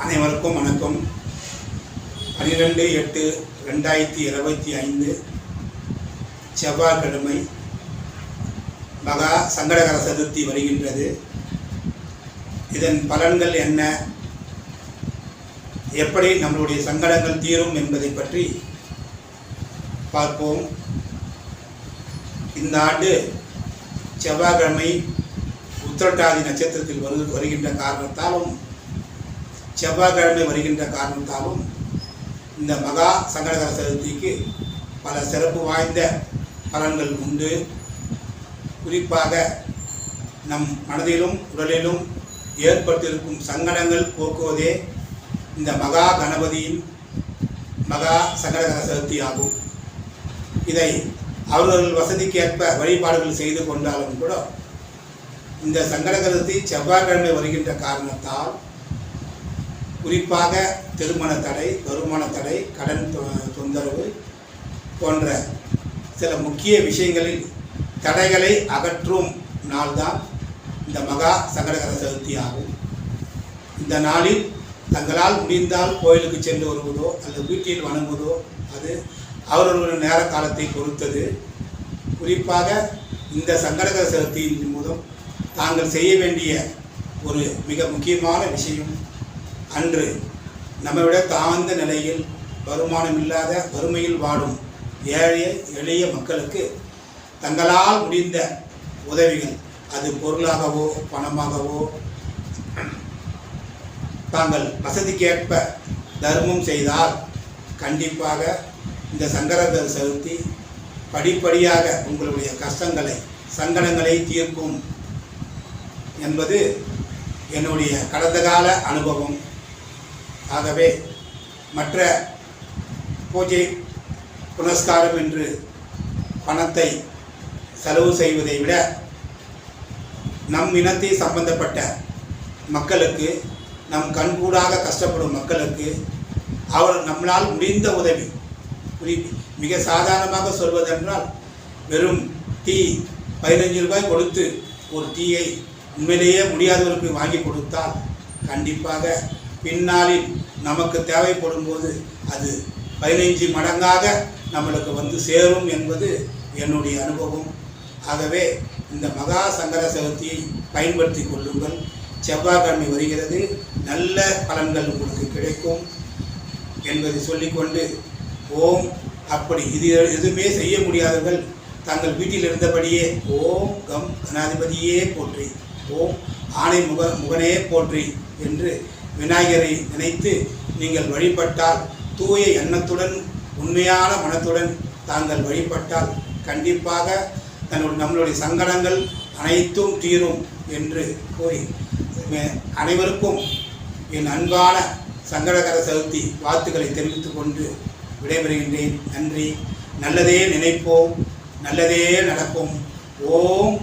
அனைவருக்கும் வணக்கம். 12/8/2025 செவ்வாய்க்கிழமை மகா சங்கடகர சதுர்த்தி வருகின்றது. இதன் பலன்கள் என்ன, எப்படி நம்மளுடைய சங்கடங்கள் தீரும் என்பதை பற்றி பார்ப்போம். இந்த ஆண்டு செவ்வாய்க்கிழமை உத்திரட்டாதி நட்சத்திரத்தில் வருகின்ற காரணத்தாலும் செவ்வாய்க்கிழமை வருகின்ற காரணத்தாலும் இந்த மகா சங்கடகர சதுர்த்திக்கு பல சிறப்பு வாய்ந்த பலன்கள் உண்டு. குறிப்பாக நம் மனதிலும் உடலிலும் ஏற்பட்டிருக்கும் சங்கடங்கள் போக்குவதே இந்த மகா கணபதியின் மகா சங்கடகர சதுர்த்தி ஆகும். இதை அவர்கள் வசதிக்கேற்ப வழிபாடுகள் செய்து கொண்டாலும் கூட இந்த சங்கடகர சதுர்த்தி செவ்வாய்க்கிழமை வருகின்ற காரணத்தால் குறிப்பாக திருமண தடை, வருமான தடை, கடன் தொந்தரவு போன்ற சில முக்கிய விஷயங்களில் தடைகளை அகற்றும் நாள்தான் இந்த மகா சங்கடகர சதுர்த்தி ஆகும். இந்த நாளில் தங்களால் முடிந்தால் கோயிலுக்கு சென்று வருவதோ அல்லது வீட்டில் வணங்குவதோ அது அவரவர்கள் நேர காலத்தை பொறுத்தது. குறிப்பாக இந்த சங்கடகர சதுர்த்தியின் மூலம் தாங்கள் செய்ய வேண்டிய ஒரு மிக முக்கியமான விஷயம், அன்று நம்மை விட தாழ்ந்த நிலையில் வருமானம் இல்லாத வறுமையில் வாடும் ஏழை எளிய மக்களுக்கு தங்களால் முடிந்த உதவிகள், அது பொருளாகவோ பணமாகவோ தாங்கள் வசதிக்கேற்ப தர்மம் செய்தால் கண்டிப்பாக இந்த சங்கடகர சதுர்த்தி படிப்படியாக உங்களுடைய கஷ்டங்களை சங்கடங்களை தீர்க்கும் என்பது என்னுடைய கடந்த கால அனுபவம். ஆகவே மற்ற பூஜை புனஸ்காரம் என்று பணத்தை செலவு செய்வதை விட நம் இனத்தை சம்பந்தப்பட்ட மக்களுக்கு, நம் கண்கூடாக கஷ்டப்படும் மக்களுக்கு அவர் நம்மளால் முடிந்த உதவி, மிக சாதாரணமாக சொல்வதென்றால் வெறும் டீ 15 ரூபாய் கொடுத்து ஒரு டீயை உண்மையிலேயே முடியாதவருக்கு வாங்கி கொடுத்தால் கண்டிப்பாக பின்னாளில் நமக்கு தேவைப்படும் போது அது 15 மடங்காக நம்மளுக்கு வந்து சேரும் என்பது என்னுடைய அனுபவம். ஆகவே இந்த மகா சங்கடகர சதுர்த்தியை பயன்படுத்தி கொள்ளுங்கள். செவ்வாய்க்கிழமை வருகிறது, நல்ல பலன்கள் உங்களுக்கு கிடைக்கும் என்பதை சொல்லிக்கொண்டு, ஓம் அப்படி எதுவுமே செய்ய முடியாதவர்கள் தங்கள் வீட்டில் இருந்தபடியே ஓம் கம் கணாதிபதியே போற்றி, ஓம் ஆணை முகனே போற்றி என்று விநாயகரை நினைத்து நீங்கள் வழிபட்டால், தூய எண்ணத்துடன் உண்மையான மனத்துடன் தாங்கள் வழிபட்டால் கண்டிப்பாக நம்மளுடைய சங்கடங்கள் அனைத்தும் தீரும் என்று கூறி அனைவருக்கும் என் அன்பான சங்கடகர சதுர்த்தி வாழ்த்துக்களை தெரிவித்துக் கொண்டு விடைபெறுகின்றேன். நன்றி. நல்லதே நினைப்போம், நல்லதே நடக்கும். ஓம்